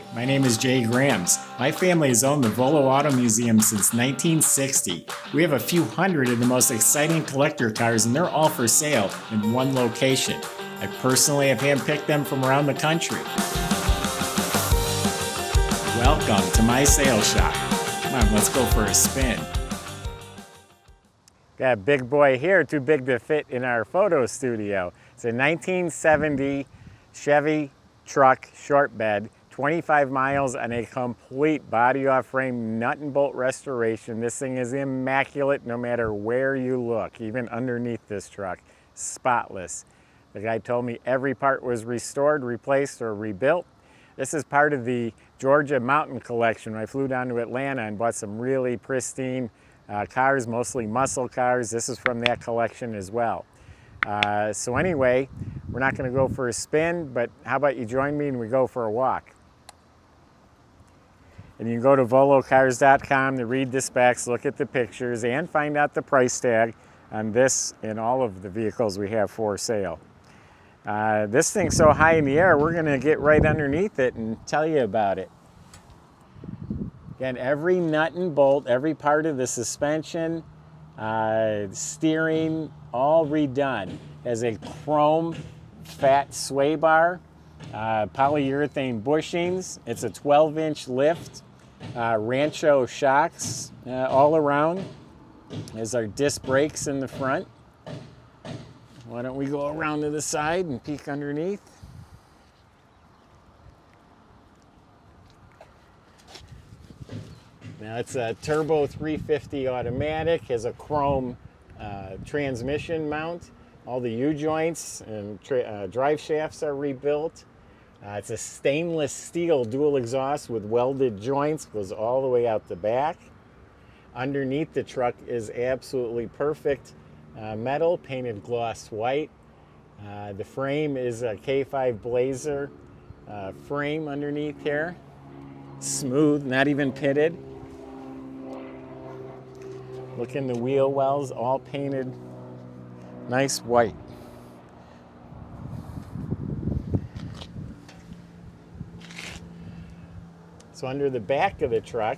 Hi, my name is Jay Grams. My family has owned the Volo Auto Museum since 1960. We have a few hundred of the most exciting collector cars and they're all for sale in one location. I personally have handpicked them from around the country. Welcome to my sales shop. Come on, let's go for a spin. Got a big boy here, too big to fit in our photo studio. It's a 1970 Chevy Truck short bed, 25 miles on a complete body off frame nut and bolt restoration. This thing is immaculate no matter where you look, even underneath this truck, spotless. The guy told me every part was restored, replaced, or rebuilt. This is part of the Georgia Mountain Collection. I flew down to Atlanta and bought some really pristine cars, mostly muscle cars. This is from that collection as well. So anyway, we're not going to go for a spin, but how about you join me and we go for a walk? And you can go to volocars.com to read the specs, look at the pictures, and find out the price tag on this and all of the vehicles we have for sale. This thing's so high in the air, we're going to get right underneath it and tell you about it. Again, every nut and bolt, every part of the suspension, steering, all redone. Has a chrome fat sway bar, polyurethane bushings. It's a 12-inch lift, Rancho shocks all around. There's our disc brakes in the front. Why don't we go around to the side and peek underneath? Now it's a turbo 350 automatic, has a chrome transmission mount. All the U-joints and drive shafts are rebuilt. It's a stainless steel dual exhaust with welded joints, goes all the way out the back. Underneath the truck is absolutely perfect metal, painted gloss white. The frame is a K5 Blazer frame underneath here. Smooth, not even pitted. Look in the wheel wells, all painted nice white. So under the back of the truck,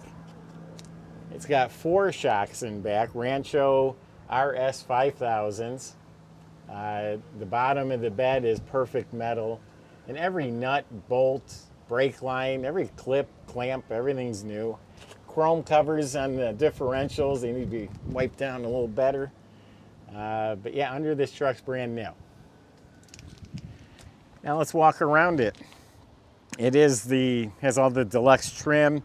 it's got 4 shocks in back, Rancho RS 5000s. The bottom of the bed is perfect metal. And every nut, bolt, brake line, every clip, clamp, everything's new. Chrome covers on the differentials, they need to be wiped down a little better. But yeah, under this truck's brand new. Now let's walk around it. It has all the deluxe trim,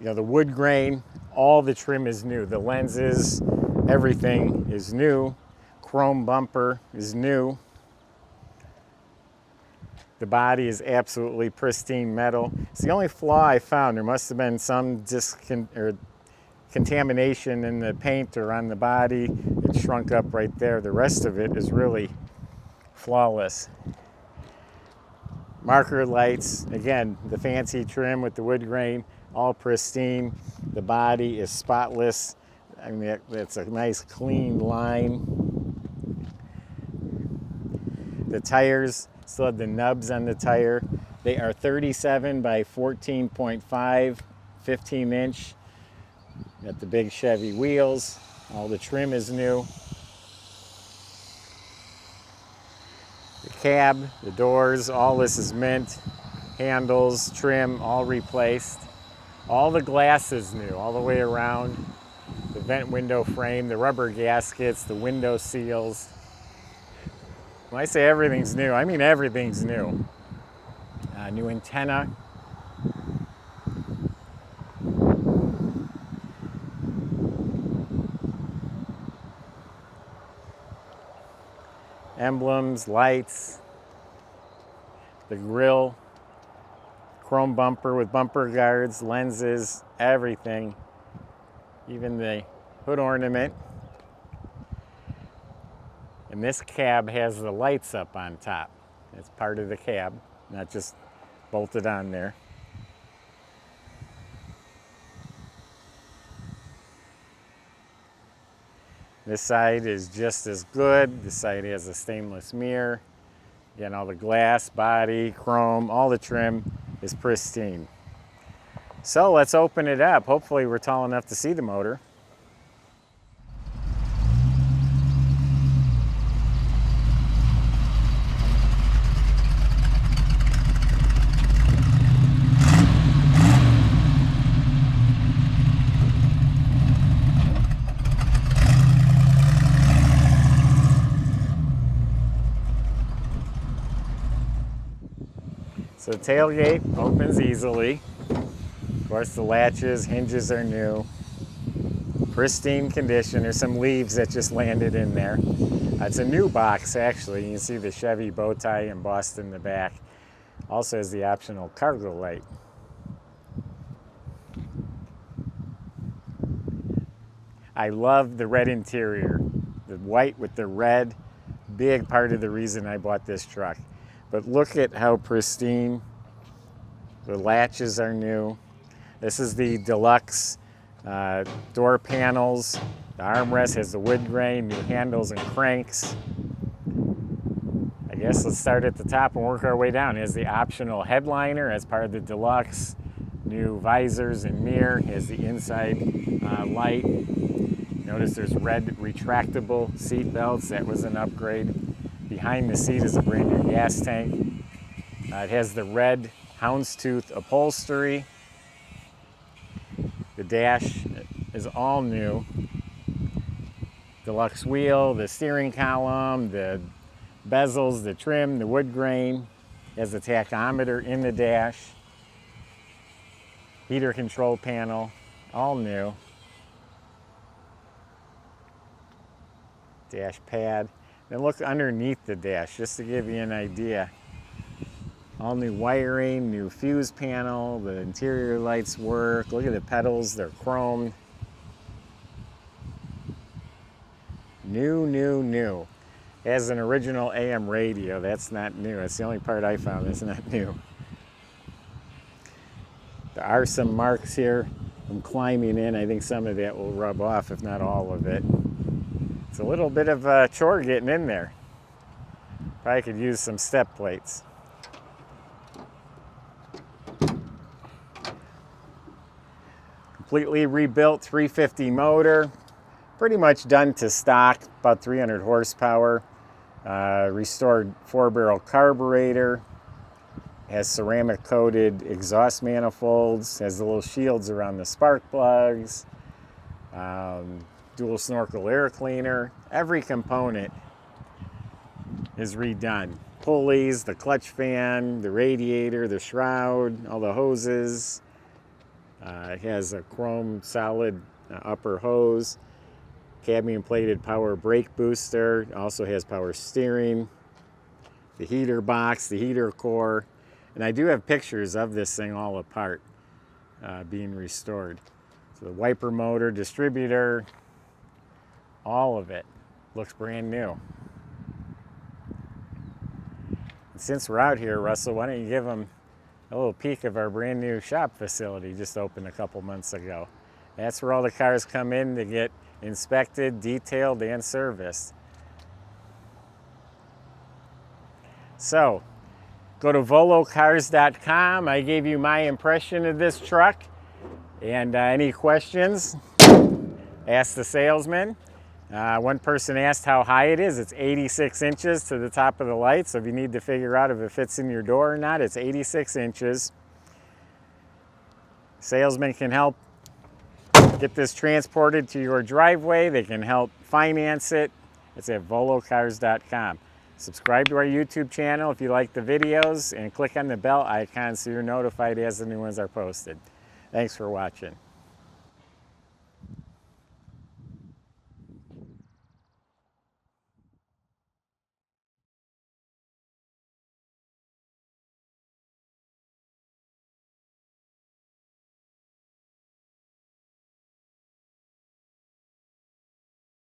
the wood grain, all the trim is new. The lenses, everything is new. Chrome bumper is new. The body is absolutely pristine metal. It's the only flaw I found. There must have been some contamination in the paint or on the body. It shrunk up right there. The rest of it is really flawless. Marker lights, again, the fancy trim with the wood grain, all pristine. The body is spotless. I mean, it's a nice clean line. The tires still have the nubs on the tire. They are 37 by 14.5, 15-inch. Got the big Chevy wheels. All the trim is new. The cab, the doors, all this is mint. Handles, trim, all replaced. All the glass is new, all the way around. The vent window frame, the rubber gaskets, the window seals. When I say everything's new, I mean everything's new. New antenna. Emblems, lights, the grille, chrome bumper with bumper guards, lenses, everything, even the hood ornament. And this cab has the lights up on top. It's part of the cab, not just bolted on there. This side is just as good. This side has a stainless mirror. Again, all the glass, body, chrome, all the trim is pristine. So let's open it up. Hopefully we're tall enough to see the motor. So the tailgate opens easily. Of course, the latches, hinges are new. Pristine condition. There's some leaves that just landed in there. It's a new box, actually. You can see the Chevy bow tie embossed in the back. Also has the optional cargo light. I love the red interior. The white with the red, big part of the reason I bought this truck. But look at how pristine. The latches are new. This is the deluxe door panels. The armrest has the wood grain, new handles and cranks. I guess let's start at the top and work our way down. It has the optional headliner as part of the deluxe. New visors and mirror. It has the inside light. Notice there's red retractable seat belts. That was an upgrade. Behind the seat is a brand new gas tank. It has the red houndstooth upholstery. The dash is all new. Deluxe wheel, the steering column, the bezels, the trim, the wood grain. It has a tachometer in the dash. Heater control panel, all new. Dash pad. Then look underneath the dash, just to give you an idea. All new wiring, new fuse panel, the interior lights work. Look at the pedals, they're chromed. New, new, new. It has an original AM radio, that's not new. That's the only part I found that's not new. There are some marks here from climbing in. I think some of that will rub off, if not all of it. It's a little bit of a chore getting in there. Probably could use some step plates. Completely rebuilt 350 motor. Pretty much done to stock, about 300 horsepower. Restored 4-barrel carburetor. Has ceramic coated exhaust manifolds. Has the little shields around the spark plugs. Dual snorkel air cleaner. Every component is redone. Pulleys, the clutch fan, the radiator, the shroud, all the hoses. It has a chrome solid upper hose. Cadmium plated power brake booster. It also has power steering. The heater box, the heater core. And I do have pictures of this thing all apart being restored. So the wiper motor, distributor, all of it looks brand new. And since we're out here, Russell, why don't you give them a little peek of our brand new shop facility just opened a couple months ago. That's where all the cars come in to get inspected, detailed, and serviced. So, go to volocars.com. I gave you my impression of this truck. And any questions, ask the salesman. One person asked how high it is. It's 86 inches to the top of the light. So if you need to figure out if it fits in your door or not, it's 86 inches. Salesman can help get this transported to your driveway. They can help finance it. It's at volocars.com. Subscribe to our YouTube channel if you like the videos and click on the bell icon so you're notified as the new ones are posted. Thanks for watching.